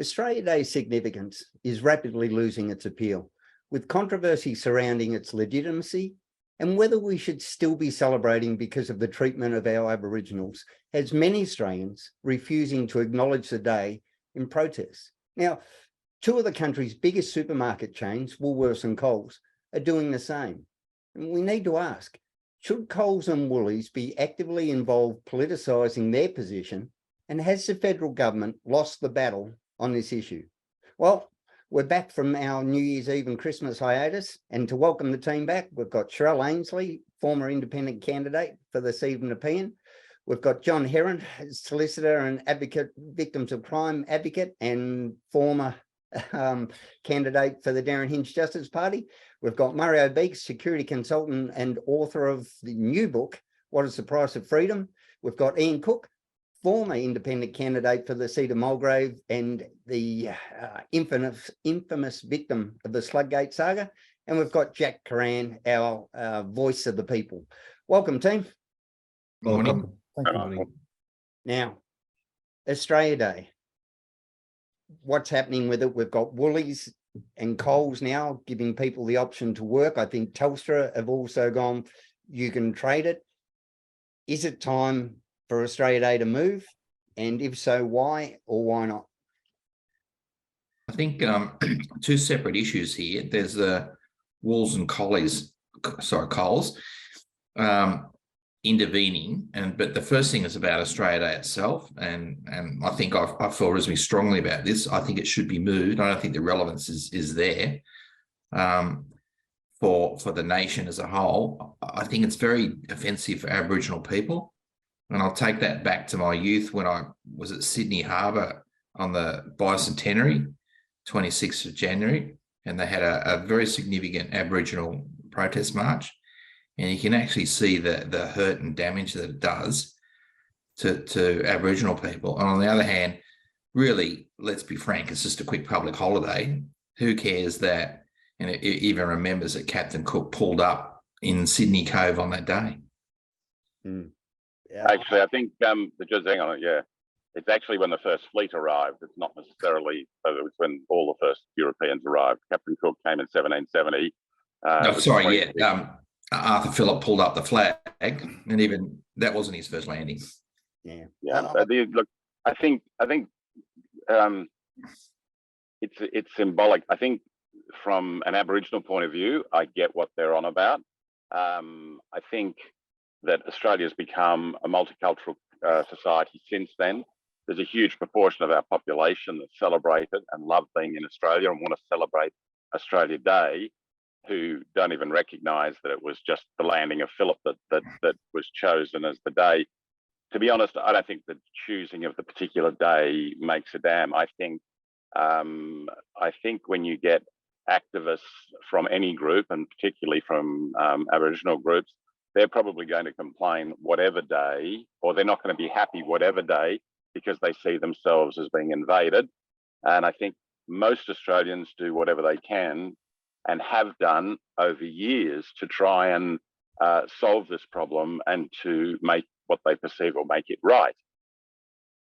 Australia Day's significance is rapidly losing its appeal, with controversy surrounding its legitimacy and whether we should still be celebrating because of the treatment of our Aboriginals, has many Australians refusing to acknowledge the day in protest. Now, two of the country's biggest supermarket chains, Woolworths and Coles, are doing the same. And we need to ask, should Coles and Woolies be actively involved politicising their position? And has the federal government lost the battle on this issue? Well, we're back from our New Year's Eve and Christmas hiatus, and to welcome the team back, we've got Cheryl Ainsley, former independent candidate for the Stephen Nepean. We've got John Heron, solicitor and advocate, victims of crime advocate, and former candidate for the Darren Hinch Justice Party. We've got Mario Beeks, security consultant and author of the new book, What is the Price of Freedom? We've got Ian Cook, former independent candidate for the seat of Mulgrave and the infamous victim of the Sludgate saga. And we've got Jack Curran, our voice of the people. Welcome, team. Morning. Thank you, morning. Now, Australia Day. What's happening with it? We've got Woolies and Coles now giving people the option to work. I think Telstra have also gone, you can trade it. Is it time for Australia Day to move? And if so, why or why not? I think two separate issues here. There's the Woolworths and Coles intervening, but the first thing is about Australia Day itself, and I think I feel reasonably strongly about this. I think it should be moved. I don't think the relevance is there for the nation as a whole. I think it's very offensive for Aboriginal people. And I'll take that back to my youth when I was at Sydney Harbour on the bicentenary, 26th of January, and they had a very significant Aboriginal protest march. And you can actually see the hurt and damage that it does to Aboriginal people. And on the other hand, really, let's be frank, it's just a quick public holiday. Who cares that, and it even remembers that Captain Cook pulled up in Sydney Cove on that day. Mm. Yeah. Actually, I think just hang on, yeah, it's actually when the first fleet arrived. It's not necessarily, it was when all the first Europeans arrived. Captain Cook came in 1770. Arthur Phillip pulled up the flag, and even that wasn't his first landing. Yeah. Look, I think it's symbolic. I think from an Aboriginal point of view, I get what they're on about. I think that Australia's become a multicultural society since then. There's a huge proportion of our population that celebrate it and love being in Australia and want to celebrate Australia Day, who don't even recognise that it was just the landing of Phillip that was chosen as the day. To be honest, I don't think the choosing of the particular day makes a damn. I think when you get activists from any group, and particularly from Aboriginal groups, they're probably going to complain whatever day, or they're not going to be happy whatever day, because they see themselves as being invaded. And I think most Australians do whatever they can and have done over years to try and solve this problem and to make what they perceive or make it right.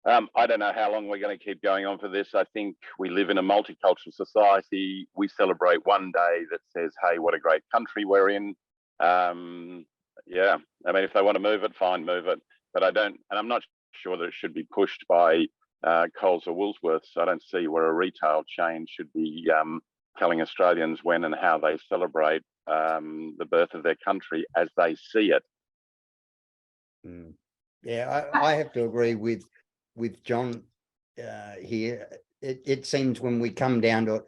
I don't know how long we're going to keep going on for this. I think we live in a multicultural society. We celebrate one day that says, hey, what a great country we're in. Yeah, I mean, if they want to move it, fine, move it. But I don't, and I'm not sure that it should be pushed by Coles or Woolworths. I don't see where a retail chain should be telling Australians when and how they celebrate the birth of their country as they see it. Mm. Yeah, I have to agree with John here. It seems when we come down to it,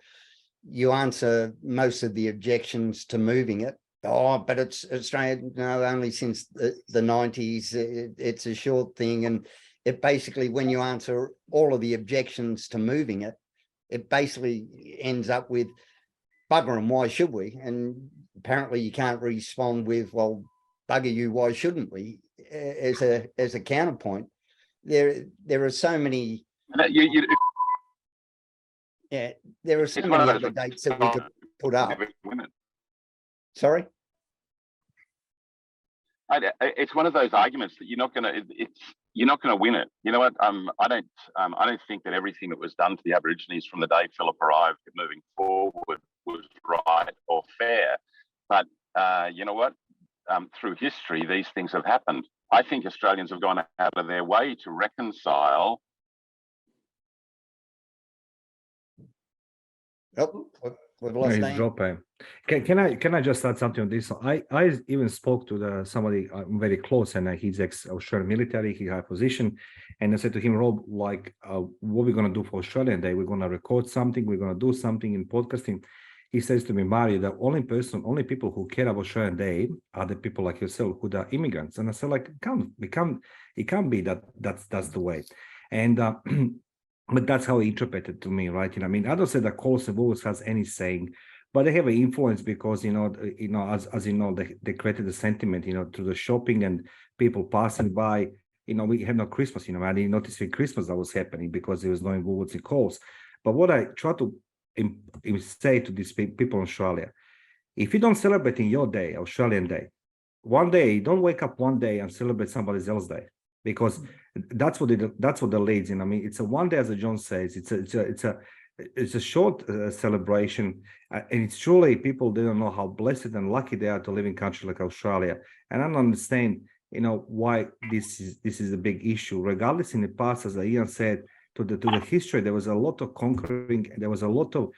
you answer most of the objections to moving it. Oh, but it's Australia, no, only since the 90s. It's a short thing. And it basically, when you answer all of the objections to moving it, it basically ends up with bugger and why should we? And apparently you can't respond with, well, bugger you, why shouldn't we? As a counterpoint. There are so many You, Yeah, there are so it's one many of other those dates that we could put up. never win it. Sorry? It's one of those arguments that you're not going to win it. You know what? I don't think that everything that was done to the Aborigines from the day Phillip arrived moving forward was right or fair. But you know what? Through history, these things have happened. I think Australians have gone out of their way to reconcile. Oh, we've No, lost he's Dan. dropping. Can I just add something on this? I even spoke to somebody very close, and he's ex-Australian military. He had a position, and I said to him, Rob, like, what we're gonna do for Australian Day? We're gonna record something. We're gonna do something in podcasting. He says to me, Mario, the only people who care about Australian Day are the people like yourself who are immigrants. And I said, like, it can't be that's the way. And but that's how he interpreted to me, right? I mean, I don't say that Coles and Woolies has any saying, but they have an influence because as you know, they created the sentiment, through the shopping and people passing by. We have no Christmas. I didn't notice for Christmas that was happening because there was no Woolworths and Coles. But what I try to say to these people in Australia, if you don't celebrate in your day, Australian Day, one day, don't wake up one day and celebrate somebody else's day, because that's what the leads in. I mean, it's a one day, as John says, it's a short celebration, and it's truly people they don't know how blessed and lucky they are to live in a country like Australia. And I don't understand, why this is a big issue. Regardless, in the past, as Ian said, to the history, there was a lot of conquering, there was a lot of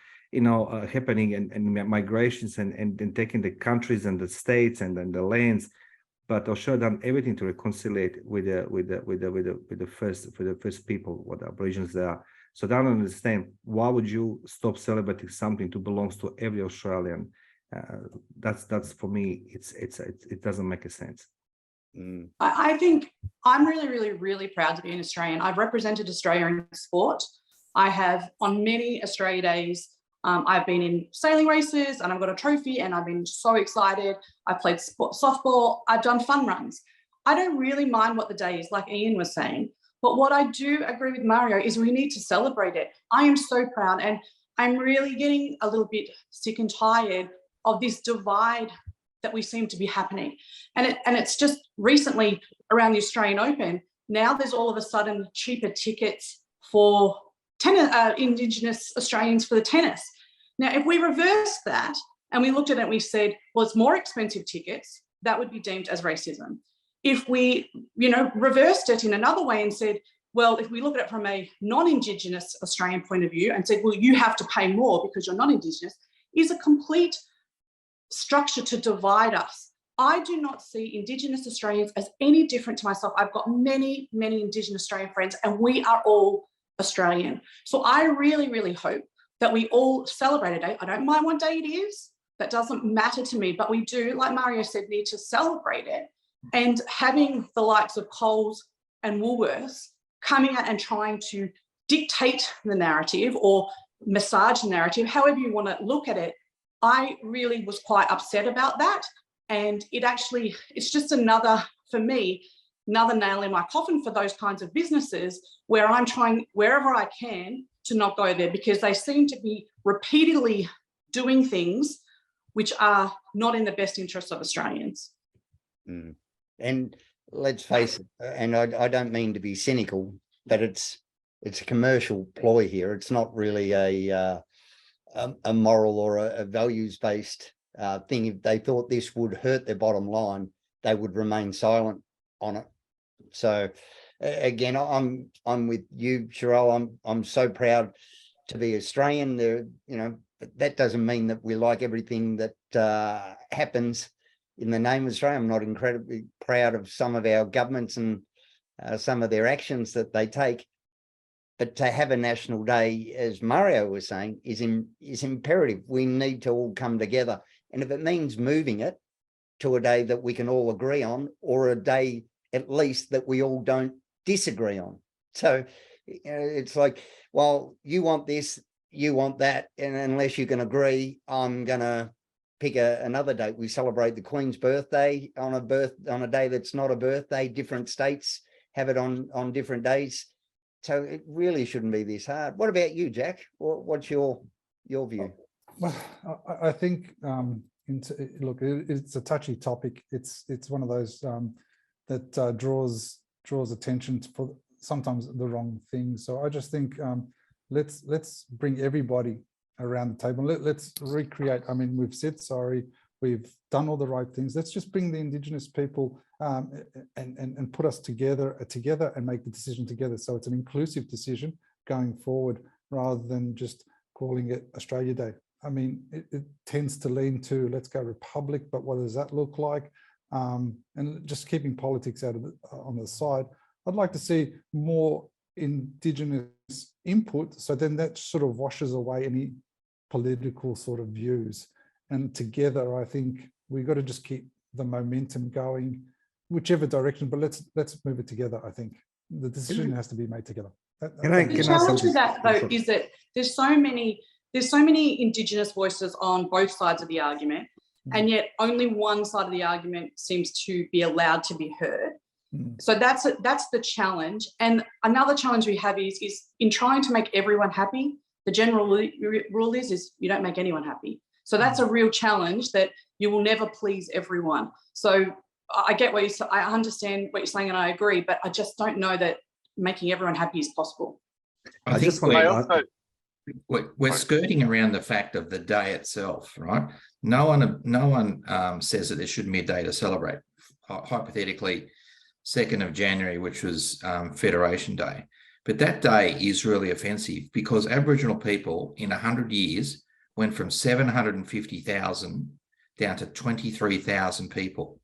happening and migrations and taking the countries and the states and the lands. But Australia done everything to reconcile with the first people, what the Aborigines they are. So I don't understand why would you stop celebrating something that belongs to every Australian. That's for me, it doesn't make a sense. I think I'm really, really, really proud to be an Australian. I've represented Australia in sport. I have on many Australia Days. I've been in sailing races and I've got a trophy and I've been so excited. I've played softball. I've done fun runs. I don't really mind what the day is, like Ian was saying. But what I do agree with Mario is we need to celebrate it. I am so proud, and I'm really getting a little bit sick and tired of this divide that we seem to be happening. And it's just recently around the Australian Open, now there's all of a sudden cheaper tickets for Indigenous Australians for the tennis. Now, if we reverse that and we looked at it and we said, well, it's more expensive tickets, that would be deemed as racism. If we, reversed it in another way and said, well, if we look at it from a non-Indigenous Australian point of view and said, well, you have to pay more because you're not Indigenous, is a complete structure to divide us. I do not see Indigenous Australians as any different to myself. I've got many, many Indigenous Australian friends, and we are all Australian. So I really, really hope that we all celebrate a day. I don't mind what day it is. That doesn't matter to me, but we do, like Mario said, need to celebrate it. And having the likes of Coles and Woolworths coming out and trying to dictate the narrative or massage the narrative, however you want to look at it, I really was quite upset about that. And it's just for me, another nail in my coffin for those kinds of businesses where I'm trying wherever I can to not go there, because they seem to be repeatedly doing things which are not in the best interest of Australians. And let's face it, and I don't mean to be cynical, but it's a commercial ploy here. It's not really a moral or a values-based thing. If they thought this would hurt their bottom line, they would remain silent on it. So again, I'm with you, Cheryl. I'm so proud to be Australian. But that doesn't mean that we like everything that happens in the name of Australia. I'm not incredibly proud of some of our governments and some of their actions that they take. But to have a national day, as Mario was saying, is imperative. We need to all come together. And if it means moving it to a day that we can all agree on, or a day at least that we all don't disagree on. So it's like, well, you want this, you want that, and unless you can agree, I'm going to pick another date. We celebrate the Queen's birthday on a day that's not a birthday. Different states have it on different days. So it really shouldn't be this hard. What about you, Jack? What's your view? Well, I think look, it's a touchy topic. It's one of those that draws attention for sometimes the wrong things. So I just think let's bring everybody around the table. Let's recreate. I mean, we've said sorry. We've done all the right things. Let's just bring the Indigenous people and put us together and make the decision together. So it's an inclusive decision going forward rather than just calling it Australia Day. I mean, it tends to lean to let's go Republic, but what does that look like? And just keeping politics out of on the side. I'd like to see more Indigenous input. So then that sort of washes away any political sort of views. And together, I think we've got to just keep the momentum going, whichever direction, but let's move it together. I think the decision has to be made together. The challenge with that though is that there's so many Indigenous voices on both sides of the argument, and yet only one side of the argument seems to be allowed to be heard. So that's the challenge. And another challenge we have is in trying to make everyone happy. The general rule is you don't make anyone happy. So that's a real challenge, that you will never please everyone. So I get what I understand what you're saying, and I agree, but I just don't know that making everyone happy is possible. I think we're skirting around the fact of the day itself, right? No one says that there shouldn't be a day to celebrate. Hypothetically, 2nd of January, which was Federation Day. But that day is really offensive because Aboriginal people in 100 years went from 750,000 down to 23,000 people,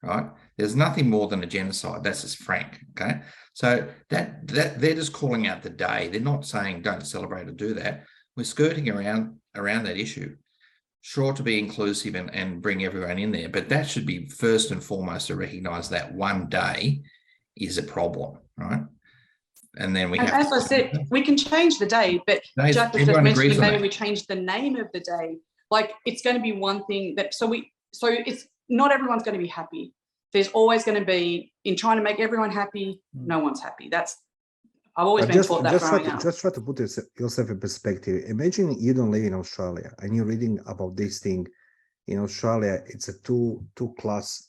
right? There's nothing more than a genocide. That's just frank, okay? So that they're just calling out the day. They're not saying don't celebrate or do that. We're skirting around that issue. Sure, to be inclusive and bring everyone in there, but that should be first and foremost to recognise that one day is a problem, right? And then we have, as I said, we can change the day, but Jack was just mentioning maybe we change the name of the day. Like it's going to be one thing that so it's not everyone's going to be happy. There's always going to be, in trying to make everyone happy, no one's happy. I've always been taught that growing up. Just try to put yourself in perspective. Imagine you don't live in Australia and you're reading about this thing. In Australia, it's a two-class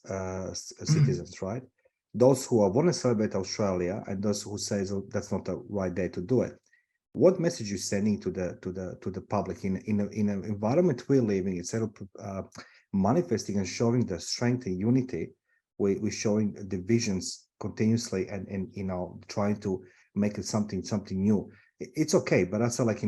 citizens, right? Those who want to celebrate Australia and those who say that's not the right day to do it. What message are you sending to the public in an environment we're living? Instead of manifesting and showing the strength and unity, we're showing divisions continuously and trying to make it something new. It's okay, but that's like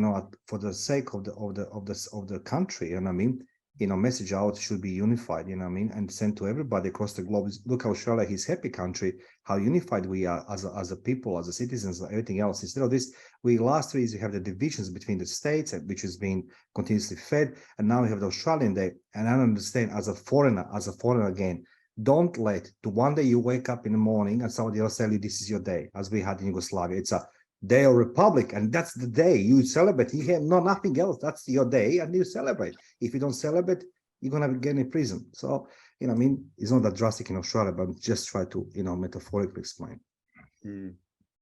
for the sake of the country, and I mean. Message out should be unified, and sent to everybody across the globe. Look, Australia is happy country, how unified we are as a people, as a citizens, everything else. Instead of this, last 3 years, we have the divisions between the states, which has been continuously fed. And now we have the Australian Day. And I understand as a foreigner again, don't let one day you wake up in the morning and somebody else tell you this is your day, as we had in Yugoslavia. It's a day of Republic, and that's the day you celebrate. You have nothing else. That's your day, and you celebrate. If you don't celebrate, you're gonna get in prison. So, it's not that drastic in Australia, but just try to, metaphorically explain.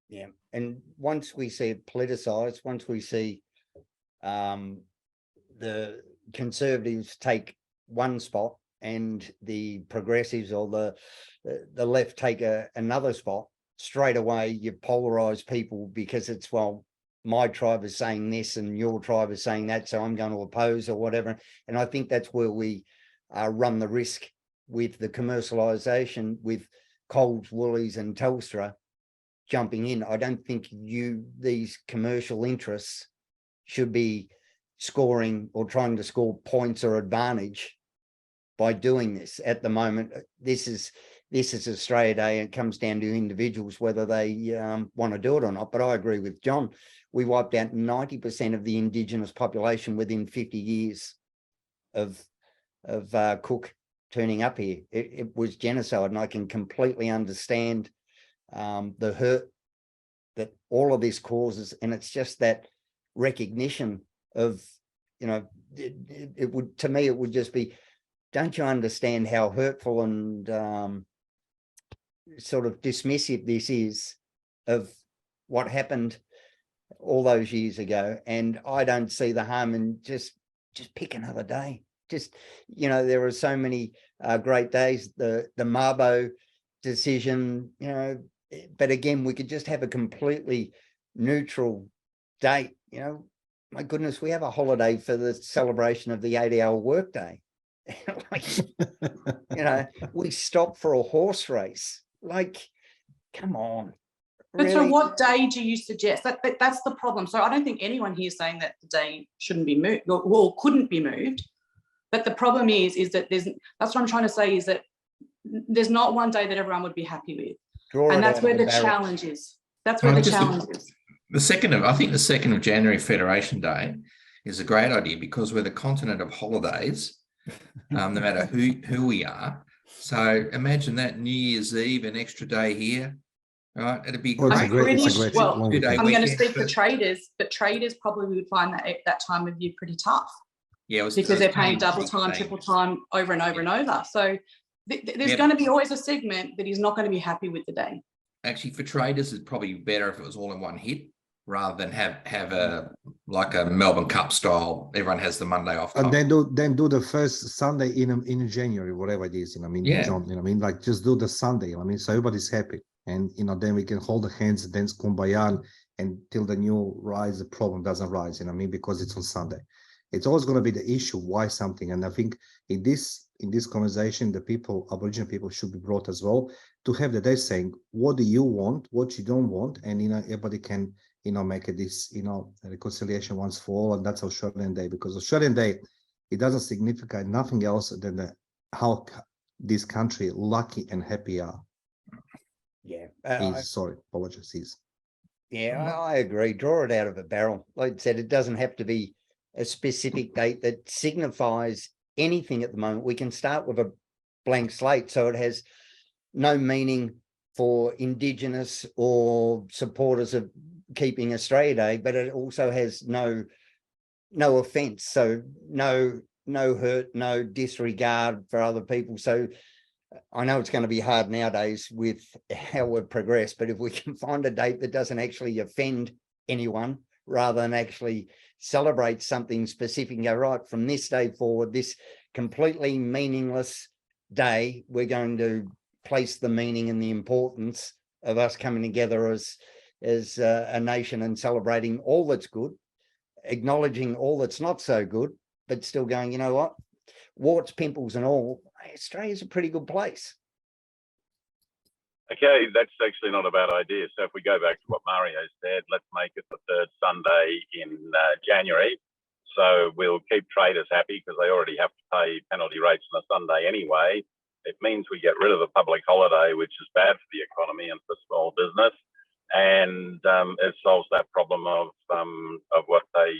Yeah, and once we see it politicized, once we see the Conservatives take one spot and the Progressives or the left take another spot, straight away you polarize people because it's, well, my tribe is saying this and your tribe is saying that, so I'm going to oppose or whatever. And I think that's where we run the risk with the commercialization with Coles, Woolies and Telstra jumping in. I don't think these commercial interests should be scoring or trying to score points or advantage by doing this at the moment. This is Australia Day. It comes down to individuals whether they want to do it or not. But I agree with John. We wiped out 90% of the Indigenous population within 50 years of Cook turning up here. It was genocide, and I can completely understand the hurt that all of this causes. And it's just that recognition of, it would, to me, it would just be, don't you understand how hurtful and sort of dismissive this is of what happened all those years ago, and I don't see the harm in just pick another day. Just, there are so many great days, the Mabo decision, but again, we could just have a completely neutral date. My goodness, we have a holiday for the celebration of the 8-hour workday. We stop for a horse race. Come on. But Really? so what day do you suggest? That's the problem. So I don't think anyone here is saying that the day shouldn't be moved or couldn't be moved. But the problem is that that's what I'm trying to say, is that there's not one day that everyone would be happy with. And that's where the challenge is. That's where the challenge is. I think the 2nd of January Federation Day is a great idea, because we're the continent of holidays, no matter who we are. So imagine that, New Year's Eve, an extra day here. Right, it'd be great. I'm going to speak for for traders, but traders probably would find that time of year pretty tough. Yeah, because they're paying double time, triple time, over and over and over. So there's going to be always a segment that is not going to be happy with the day. Actually, for traders, it's probably better if it was all in one hit, rather than have a Melbourne Cup style. Everyone has the Monday off. And then do the first Sunday in January, whatever it is. John. Like just do the Sunday. So everybody's happy, and then we can hold the hands, dance kumbaya, until the new rise. The problem doesn't rise. Because it's on Sunday. It's always going to be the issue why something. And I think in this conversation, the Aboriginal people should be brought as well to have the day saying, what do you want, what you don't want, and everybody can make this reconciliation once for all. And that's Australian Day, because Australian Day, it doesn't signify nothing else than how this country lucky and happy are. Yeah. Apologies. Yeah, I agree. Draw it out of a barrel. Like I said, it doesn't have to be a specific date that signifies anything at the moment. We can start with a blank slate, so it has no meaning for Indigenous or supporters of keeping Australia Day, but it also has no offence, so no hurt, no disregard for other people. So I know it's going to be hard nowadays with how we've progressed, but if we can find a date that doesn't actually offend anyone, rather than actually celebrate something specific and go, right, from this day forward, this completely meaningless day, we're going to place the meaning and the importance of us coming together as a nation and celebrating all that's good, acknowledging all that's not so good, but still going, you know what, warts, pimples and all, Australia's a pretty good place. Okay, that's actually not a bad idea. So if we go back to what Mario said, let's make it the 3rd Sunday in January. So we'll keep traders happy, because they already have to pay penalty rates on a Sunday anyway. It means we get rid of the public holiday, which is bad for the economy and for small business. And it solves that problem of the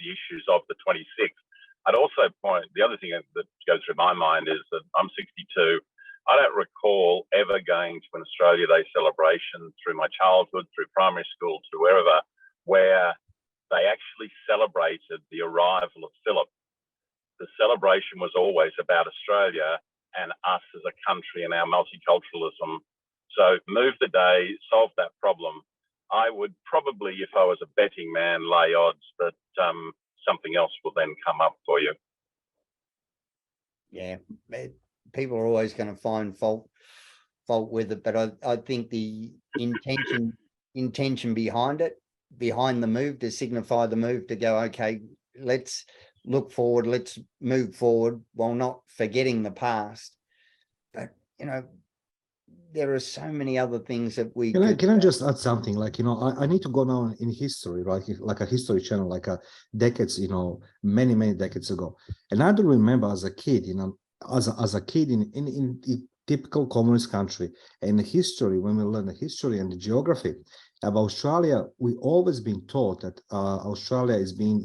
issues of the 26th. I'd also point, the other thing that goes through my mind is that I'm 62. I don't recall ever going to an Australia Day celebration through my childhood, through primary school, to wherever, where they actually celebrated the arrival of Phillip. The celebration was always about Australia and us as a country and our multiculturalism. So move the day, solve that problem. I would probably, if I was a betting man, lay odds that something else will then come up for you. Yeah, people are always going to find fault with it, but I think the intention behind it, behind the move, to signify the move, to go, okay, let's look forward, let's move forward while not forgetting the past. But there are so many other things that we can I just add something? I need to go now in history, right? Like a history channel, like decades, many decades ago. And I do remember as a kid, as a kid in typical communist country, and history, when we learn the history and the geography of Australia, we always been taught that Australia is being,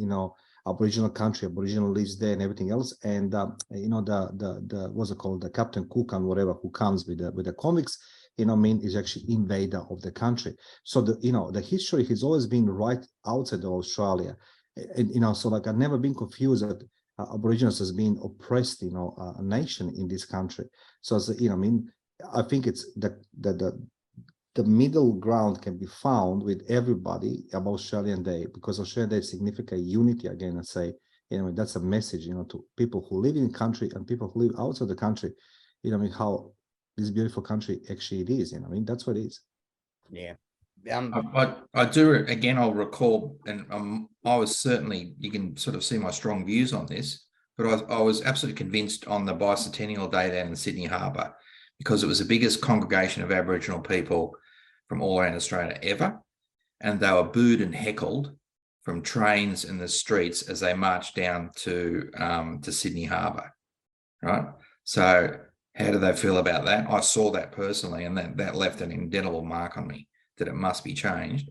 Aboriginal country, Aboriginal lives there and everything else. And the what's it called, the Captain Cook and whatever, who comes with the convicts, is actually invader of the country. So the history has always been right outside of Australia. And so I've never been confused that Aboriginals has been oppressed, a nation in this country. So I think it's the the middle ground can be found with everybody about Australian Day, because Australian Day significant unity again, and say, you know, that's a message, you know, to people who live in the country and people who live outside the country, you know, I mean, how this beautiful country actually it is, you know, I mean, that's what it is. Yeah. I do, again, I'll recall, and I was certainly, you can sort of see my strong views on this, but I was absolutely convinced on the bicentennial day down in Sydney Harbour, because it was the biggest congregation of Aboriginal people from all around Australia ever. And they were booed and heckled from trains in the streets as they marched down to Sydney Harbour, right? So how do they feel about that? I saw that personally, and that left an indelible mark on me that it must be changed.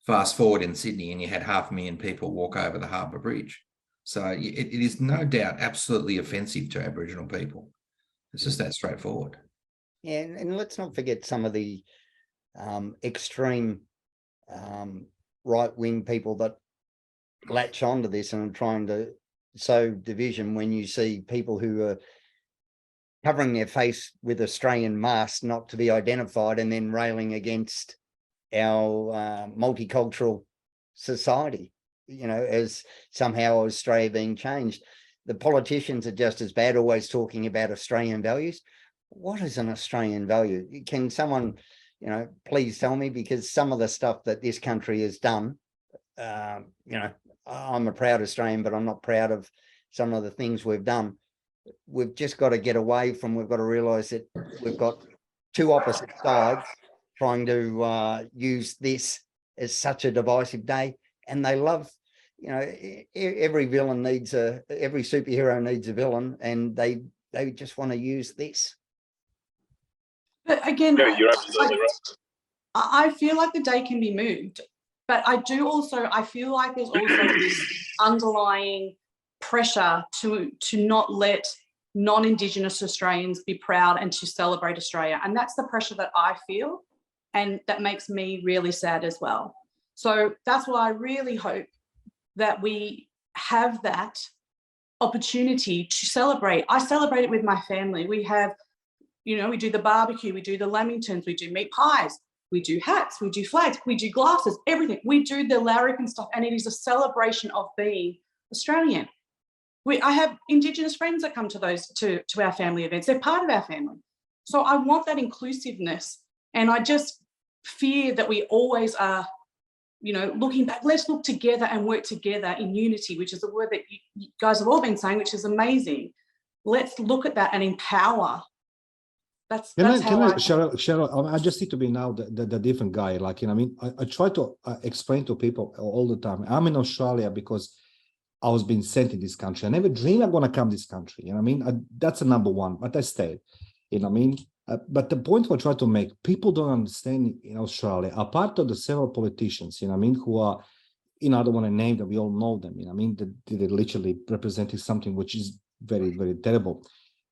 Fast forward in Sydney and you had 500,000 people walk over the Harbour Bridge. So it is no doubt absolutely offensive to Aboriginal people. It's just that straightforward. Yeah, and let's not forget some of the extreme right-wing people that latch onto this and are trying to sow division when you see people who are covering their face with Australian masks not to be identified and then railing against our multicultural society, you know, as somehow Australia being changed. The politicians are just as bad, always talking about Australian values. What is an Australian value? Can someone, you know, please tell me, because some of the stuff that this country has done, you know, I'm a proud Australian, but I'm not proud of some of the things we've done. We've just got to get away from, we've got to realise that we've got two opposite sides trying to use this as such a divisive day. And they love, you know, every villain needs every superhero needs a villain, and they just want to use this. But again, Yeah, you're absolutely right. I feel like the day can be moved, but I feel like there's also this underlying pressure to not let non-Indigenous Australians be proud and to celebrate Australia. And that's the pressure that I feel, and that makes me really sad as well. So that's why I really hope that we have that opportunity to celebrate. I celebrate it with my family. We have, you know, we do the barbecue, we do the lamingtons, we do meat pies, we do hats, we do flags, we do glasses, everything. We do the larrikin stuff, and it is a celebration of being Australian. I have Indigenous friends that come to those to our family events. They're part of our family. So I want that inclusiveness, and I just fear that we always are, you know, looking back. Let's look together and work together in unity, which is a word that you guys have all been saying, which is amazing. Let's look at that and empower. That's how Cheryl, I just need to be now the different guy. Like, you know, I mean, I try to explain to people all the time. I'm in Australia because I was being sent in this country. I never dreamed I'm going to come to this country. You know what I mean? That's a number one, but I stayed. You know what I mean? But the point I try to make, people don't understand in Australia, apart of the several politicians, you know what I mean, who are, you know, I don't want to name them, we all know them, you know what I mean? They're literally representing something which is very, very terrible.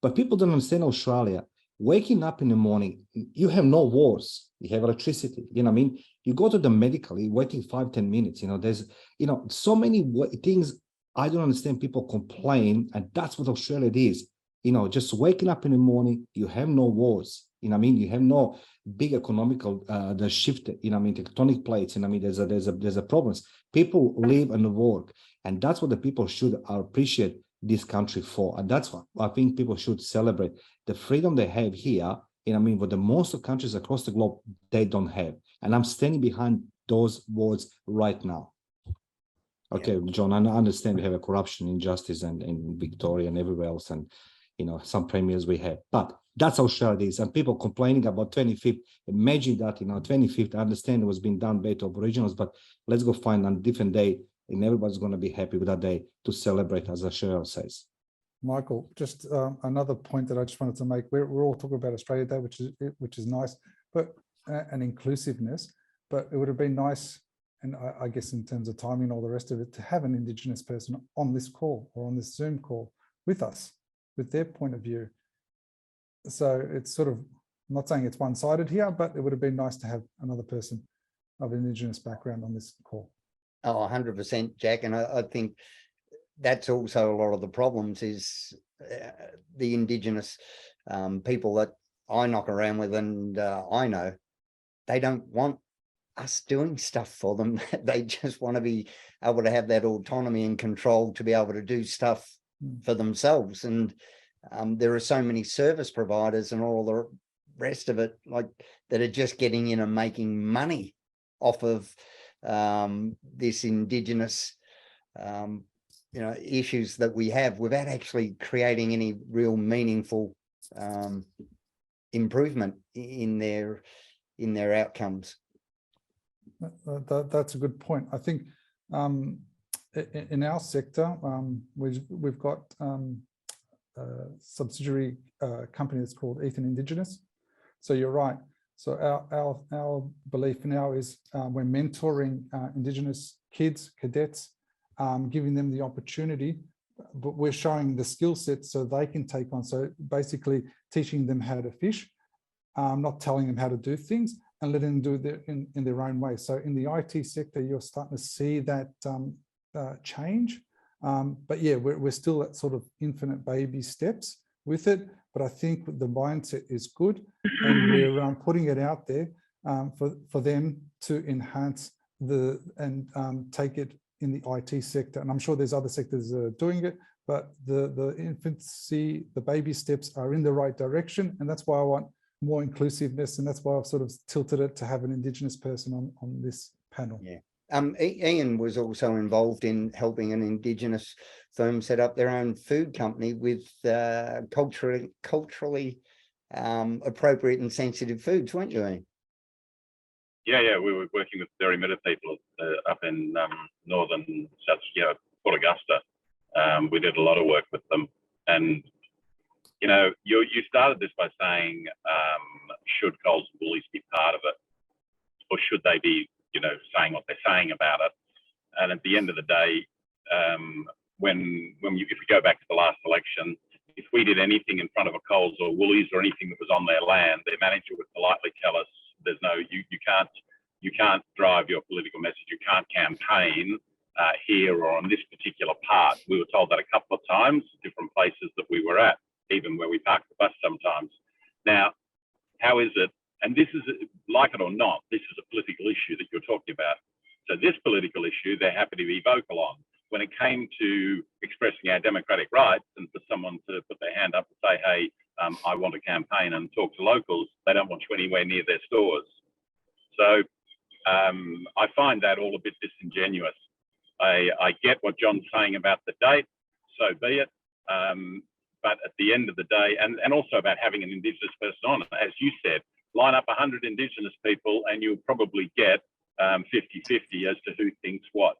But people don't understand Australia. Waking up in the morning, you have no wars, you have electricity, you know what I mean? You go to the medical, you're waiting 5-10 minutes, you know, there's, you know, so many things. I don't understand people complain, and that's what Australia is. You know, just waking up in the morning, you have no wars, you know what I mean? You have no big economical, the shift, you know what I mean, tectonic plates, you know what I mean? There's a problems. People live and work, and that's what the people should appreciate this country for. And that's what I think people should celebrate. The freedom they have here, you know what I mean, but the most of countries across the globe, they don't have. And I'm standing behind those words right now. Okay, yeah. John, I understand we have a corruption, injustice, and in Victoria and everywhere else, and you know, some premiers we have, but that's how sure it is. And people complaining about 25th, imagine that, you know, 25th, I understand it was being done by the Aboriginals, but let's go find a different day, and everybody's going to be happy with that day to celebrate, as Cheryl says. Michael, just another point that I just wanted to make. We're all talking about Australia Day, which is nice, but and inclusiveness. But it would have been nice, and I guess in terms of timing and all the rest of it, to have an Indigenous person on this call or on this Zoom call with us, with their point of view. So it's sort of, I'm not saying it's one-sided here, but it would have been nice to have another person of Indigenous background on this call. Oh, 100%, Jack. And I think that's also a lot of the problems is the Indigenous people that I knock around with, and I know they don't want us doing stuff for them. They just want to be able to have that autonomy and control to be able to do stuff for themselves. And there are so many service providers and all the rest of it, like, that are just getting in and making money off of this Indigenous issues that we have, without actually creating any real meaningful improvement in their outcomes. That's a good point. I think in our sector, we've got a subsidiary company that's called Ethan Indigenous. So you're right. So our belief now is we're mentoring Indigenous kids, cadets, giving them the opportunity, but we're showing the skill set so they can take on. So basically teaching them how to fish, not telling them how to do things, and letting them do it in their own way. So in the IT sector, you're starting to see that change. But yeah, we're still at sort of infinite baby steps with it. But I think the mindset is good, and we're putting it out there for them to enhance and take it in the IT sector. And I'm sure there's other sectors that are doing it, but the infancy, the baby steps are in the right direction. And that's why I want more inclusiveness. And that's why I've sort of tilted it to have an Indigenous person on this panel. Yeah. Ian was also involved in helping an Indigenous firm set up their own food company with culturally appropriate and sensitive foods, weren't you, Ian? Yeah, we were working with Dairy Meta people up in northern South, Port Augusta. We did a lot of work with them, and you started this by saying, should Coles and Woolies be part of it, or should they be, saying what they're saying about it? And at the end of the day, if you go back to the last election, if we did anything in front of a Coles or Woolies or anything that was on their land, their manager would politely tell us, there's no, you can't drive your political message, you can't campaign here or on this particular part. We were told that a couple of times, different places that we were at, even where we parked the bus sometimes. Now, how is it? And this is, like it or not, this is a political issue that you're talking about. So this political issue, they're happy to be vocal on. When it came to expressing our democratic rights and for someone to put their hand up and say, hey, I want to campaign and talk to locals, they don't want you anywhere near their stores. So I find that all a bit disingenuous. I get what John's saying about the date, so be it. But at the end of the day, and also about having an Indigenous person on, as you said, line up 100 Indigenous people and you'll probably get 50-50 as to who thinks what.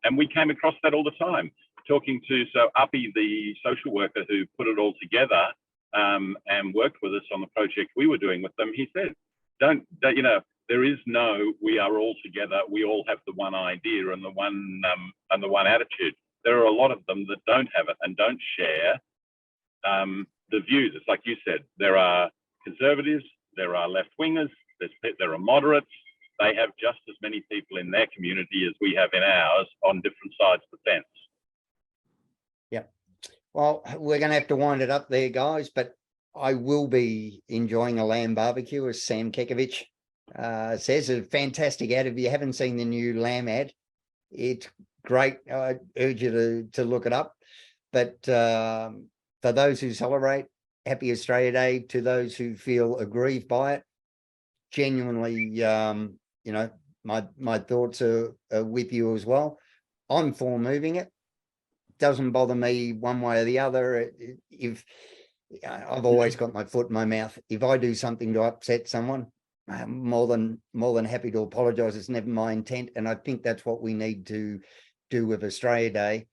And we came across that all the time. Talking to, Uppy, the social worker who put it all together and worked with us on the project we were doing with them, he said, there is no, we are all together, we all have the one idea and the one attitude. There are a lot of them that don't have it and don't share the views. It's like you said, there are conservatives, there are left-wingers, there are moderates. They have just as many people in their community as we have in ours on different sides of the fence. Yeah. Well, we're going to have to wind it up there, guys, but I will be enjoying a lamb barbecue, as Sam Kekovich says. A fantastic ad. If you haven't seen the new lamb ad, it's great. I urge you to look it up. But for those who celebrate, Happy Australia Day. To those who feel aggrieved by it, genuinely, my thoughts are with you as well. I'm for moving it. Doesn't bother me one way or the other. If I've always got my foot in my mouth, if I do something to upset someone, I'm more than happy to apologise. It's never my intent, and I think that's what we need to do with Australia Day.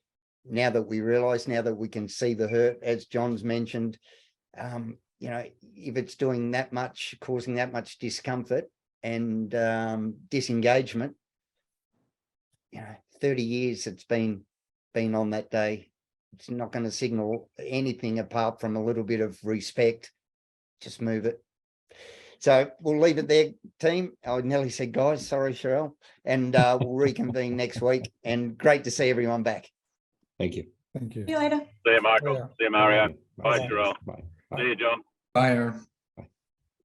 Now that we realise, now that we can see the hurt, as John's mentioned, if it's doing that much, causing that much discomfort and disengagement, 30 years it's been on that day. It's not going to signal anything apart from a little bit of respect. Just move it. So we'll leave it there, team. I nearly said guys, sorry, Cheryl. And we'll reconvene next week. And great to see everyone back. Thank you. Thank you. See you later. See you, Michael. See you, Mario. Bye, Bye. Cheryl. Bye. See you, John. Bye, Aaron.